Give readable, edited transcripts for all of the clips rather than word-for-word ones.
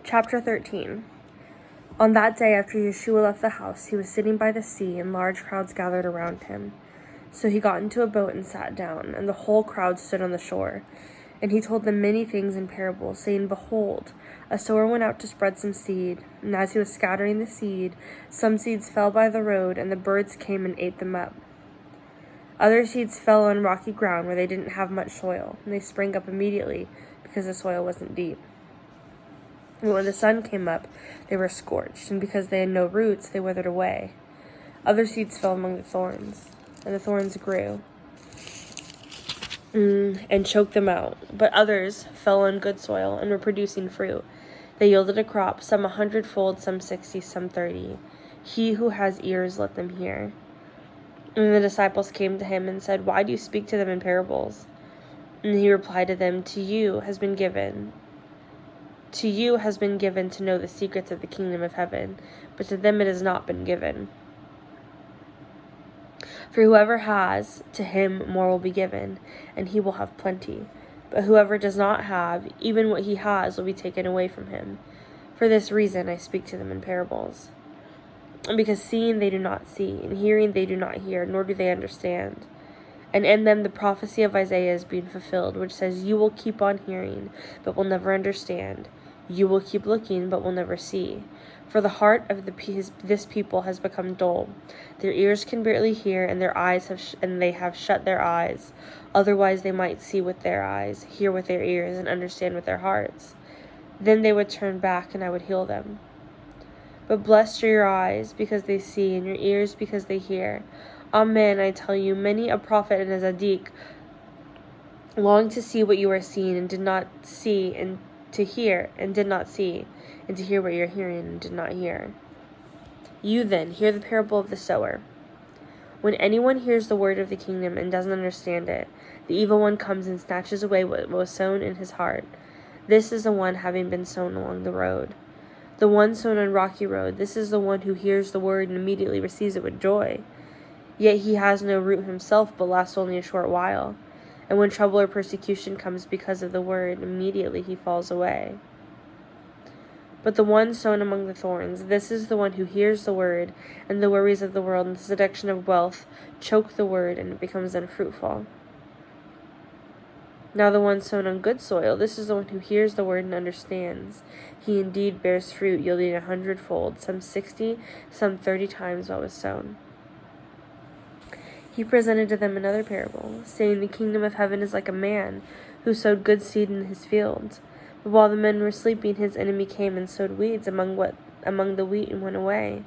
Chapter 13. On that day after Yeshua left the house, he was sitting by the sea, and large crowds gathered around him. So he got into a boat and sat down, and the whole crowd stood on the shore. And he told them many things in parables, saying, Behold, a sower went out to spread some seed. And as he was scattering the seed, some seeds fell by the road, and the birds came and ate them up. Other seeds fell on rocky ground where they didn't have much soil, and they sprang up immediately because the soil wasn't deep. But when the sun came up, they were scorched, and because they had no roots, they withered away. Other seeds fell among the thorns, and the thorns grew and choked them out. But others fell on good soil and were producing fruit. They yielded a crop, some 100-fold, some 60, some 30. He who has ears, let them hear. And the disciples came to him and said, Why do you speak to them in parables? And he replied to them, To you has been given to know the secrets of the kingdom of heaven, but to them it has not been given. For whoever has, to him more will be given, and he will have plenty. But whoever does not have, even what he has will be taken away from him. For this reason I speak to them in parables. And because seeing they do not see, and hearing they do not hear, nor do they understand. And in them the prophecy of Isaiah is being fulfilled, which says, You will keep on hearing, but will never understand. You will keep looking, but will never see. For the heart of this people has become dull. Their ears can barely hear, and their eyes they have shut their eyes. Otherwise they might see with their eyes, hear with their ears, and understand with their hearts. Then they would turn back, and I would heal them. But blessed are your eyes, because they see, and your ears, because they hear. Amen, I tell you, many a prophet and a tzaddik longed to see what you are seeing, and did not see, and to hear, and did not see, and to hear what you are hearing, and did not hear. You then, hear the parable of the sower. When anyone hears the word of the kingdom and doesn't understand it, the evil one comes and snatches away what was sown in his heart. This is the one having been sown along the road. The one sown on rocky road, this is the one who hears the word and immediately receives it with joy. Yet he has no root himself, but lasts only a short while. And when trouble or persecution comes because of the word, immediately he falls away. But the one sown among the thorns, this is the one who hears the word, and the worries of the world and the seduction of wealth choke the word, and it becomes unfruitful. Now the one sown on good soil, this is the one who hears the word and understands. He indeed bears fruit, yielding 100-fold, some 60, some 30 times what was sown. He presented to them another parable, saying, The kingdom of heaven is like a man who sowed good seed in his field. But while the men were sleeping, his enemy came and sowed weeds among the wheat and went away.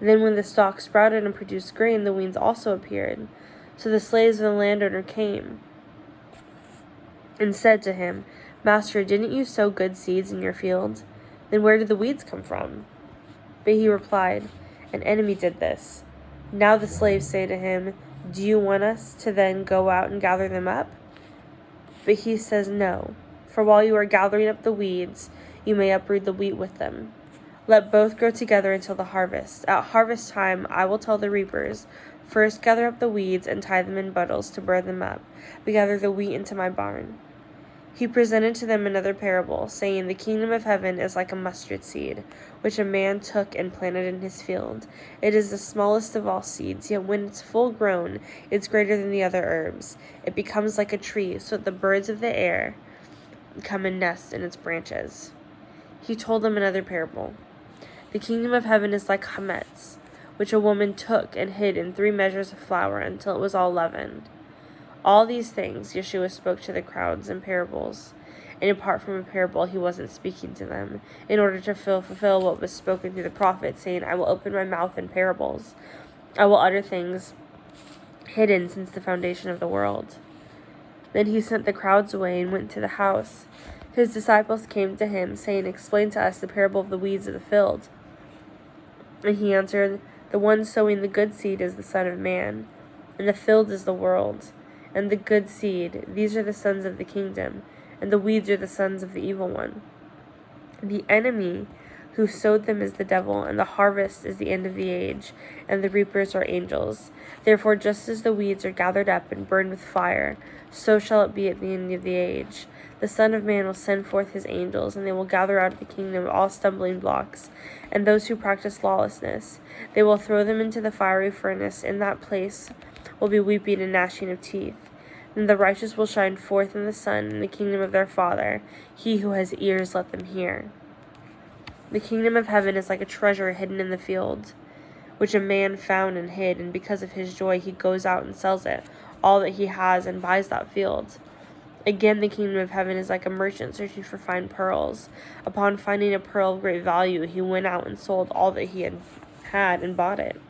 Then when the stalk sprouted and produced grain, the weeds also appeared. So the slaves of the landowner came and said to him, Master, didn't you sow good seeds in your field? Then where did the weeds come from? But he replied, An enemy did this. Now the slaves say to him, Do you want us to then go out and gather them up? But he says, No, for while you are gathering up the weeds, you may uproot the wheat with them. Let both grow together until the harvest. At harvest time I will tell the reapers, First gather up the weeds and tie them in bundles to burn them up, but gather the wheat into my barn. He presented to them another parable, saying, The kingdom of heaven is like a mustard seed, which a man took and planted in his field. It is the smallest of all seeds, yet when it's full grown, it's greater than the other herbs. It becomes like a tree, so that the birds of the air come and nest in its branches. He told them another parable. The kingdom of heaven is like chametz, which a woman took and hid in 3 measures of flour until it was all leavened. All these things Yeshua spoke to the crowds in parables, and apart from a parable he wasn't speaking to them, in order to fulfill what was spoken through the prophet, saying, I will open my mouth in parables. I will utter things hidden since the foundation of the world. Then he sent the crowds away and went to the house. His disciples came to him, saying, Explain to us the parable of the weeds of the field. And he answered, The one sowing the good seed is the Son of Man, and the field is the world. And the good seed, these are the sons of the kingdom, and the weeds are the sons of the evil one. The enemy who sowed them is the devil, and the harvest is the end of the age, and the reapers are angels. Therefore, just as the weeds are gathered up and burned with fire, so shall it be at the end of the age. The Son of Man will send forth his angels, and they will gather out of the kingdom all stumbling blocks, and those who practice lawlessness. They will throw them into the fiery furnace. In that place will be weeping and gnashing of teeth. And the righteous will shine forth in the sun in the kingdom of their Father. He who has ears, let them hear. The kingdom of heaven is like a treasure hidden in the field, which a man found and hid, and because of his joy he goes out and sells it, all that he has, and buys that field. Again, the kingdom of heaven is like a merchant searching for fine pearls. Upon finding a pearl of great value, he went out and sold all that he had and bought it.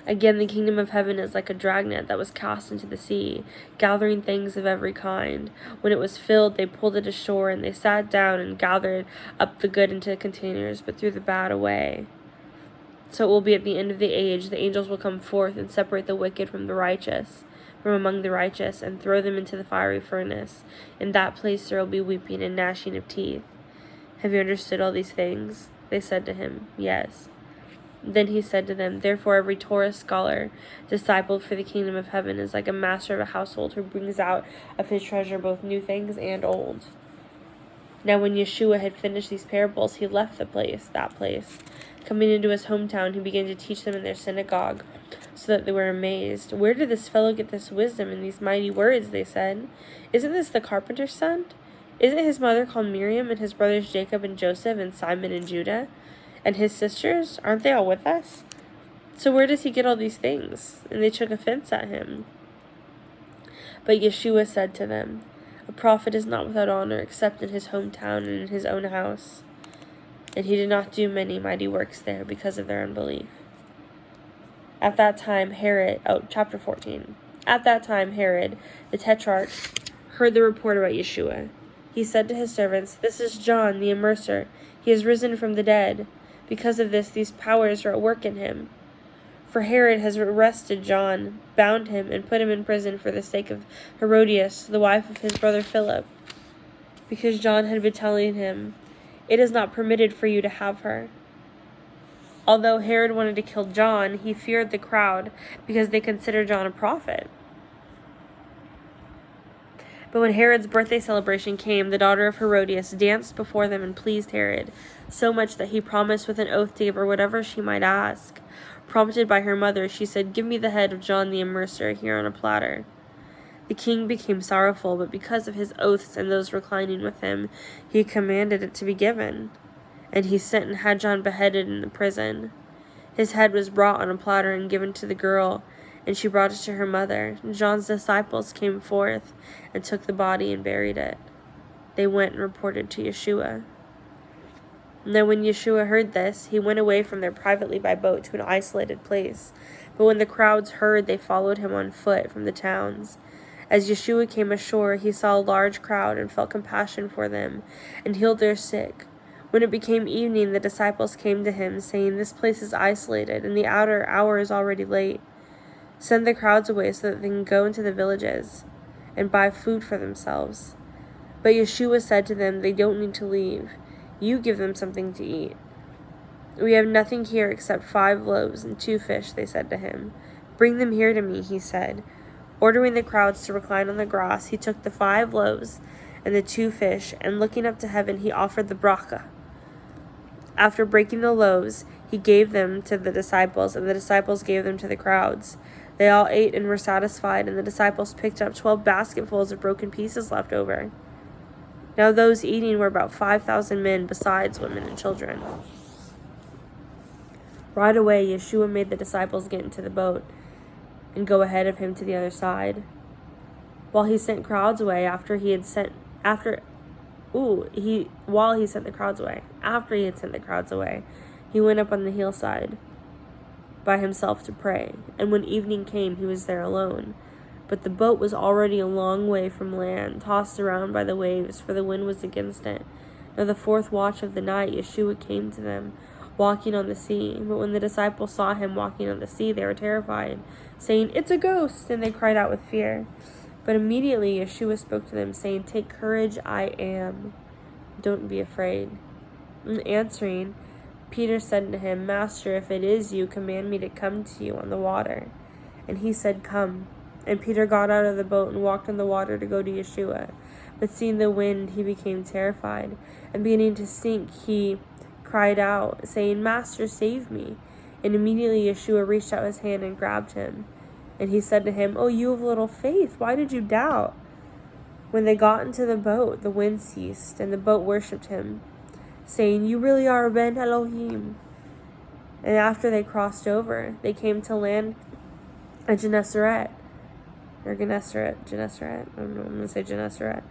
Again, the kingdom of heaven is like a dragnet that was cast into the sea, gathering things of every kind. When it was filled, they pulled it ashore, and they sat down and gathered up the good into containers, but threw the bad away. So it will be at the end of the age. The angels will come forth and separate the wicked from among the righteous, and throw them into the fiery furnace. In that place there will be weeping and gnashing of teeth. Have you understood all these things? They said to him, Yes. Then he said to them, Therefore every Torah scholar, discipled for the kingdom of heaven, is like a master of a household who brings out of his treasure both new things and old. Now when Yeshua had finished these parables, he left that place. Coming into his hometown, he began to teach them in their synagogue, so that they were amazed. Where did this fellow get this wisdom and these mighty words? They said. Isn't this the carpenter's son? Isn't his mother called Miriam, and his brothers Jacob and Joseph and Simon and Judah? And his sisters, aren't they all with us? So where does he get all these things? And they took offense at him. But Yeshua said to them, A prophet is not without honor except in his hometown and in his own house. And he did not do many mighty works there because of their unbelief. At that time, chapter 14. At that time, Herod, the tetrarch, heard the report about Yeshua. He said to his servants, This is John, the immerser. He has risen from the dead. Because of this, these powers are at work in him. For Herod has arrested John, bound him, and put him in prison for the sake of Herodias, the wife of his brother Philip, because John had been telling him, It is not permitted for you to have her. Although Herod wanted to kill John, he feared the crowd because they considered John a prophet. But when Herod's birthday celebration came, the daughter of Herodias danced before them and pleased Herod, so much that he promised with an oath to give her whatever she might ask. Prompted by her mother, she said, Give me the head of John the Immerser here on a platter. The king became sorrowful, but because of his oaths and those reclining with him, he commanded it to be given. And he sent and had John beheaded in the prison. His head was brought on a platter and given to the girl, and she brought it to her mother. John's disciples came forth and took the body and buried it. They went and reported to Yeshua. Now when Yeshua heard this, he went away from there privately by boat to an isolated place. But when the crowds heard, they followed him on foot from the towns. As Yeshua came ashore, he saw a large crowd and felt compassion for them, and healed their sick. When it became evening, the disciples came to him, saying, This place is isolated, and the outer hour is already late. Send the crowds away so that they can go into the villages and buy food for themselves. But Yeshua said to them, They don't need to leave. You give them something to eat. We have nothing here except 5 loaves and 2 fish, they said to him. Bring them here to me, he said. Ordering the crowds to recline on the grass, he took the 5 loaves and the 2 fish, and looking up to heaven, he offered the bracha. After breaking the loaves, he gave them to the disciples, and the disciples gave them to the crowds. They all ate and were satisfied, and the disciples picked up 12 basketfuls of broken pieces left over. Now those eating were about 5,000 men, besides women and children. Right away, Yeshua made the disciples get into the boat and go ahead of him to the other side, while he sent crowds away. After he had sent the crowds away, he went up on the hillside by himself to pray. And when evening came, he was there alone. But the boat was already a long way from land, tossed around by the waves, for the wind was against it. Now the 4th watch of the night, Yeshua came to them, walking on the sea. But when the disciples saw him walking on the sea, they were terrified, saying, It's a ghost! And they cried out with fear. But immediately Yeshua spoke to them, saying, Take courage, I am. Don't be afraid. And answering, Peter said to him, Master, if it is you, command me to come to you on the water. And he said, Come. And Peter got out of the boat and walked on the water to go to Yeshua. But seeing the wind, he became terrified. And beginning to sink, he cried out, saying, Master, save me. And immediately Yeshua reached out his hand and grabbed him. And he said to him, Oh, you of little faith, why did you doubt? When they got into the boat, the wind ceased, and the boat worshipped him, saying, You really are Ben Elohim. And after they crossed over, they came to land at Gennesaret. Or Gennesaret. I don't know, I'm going to say Gennesaret.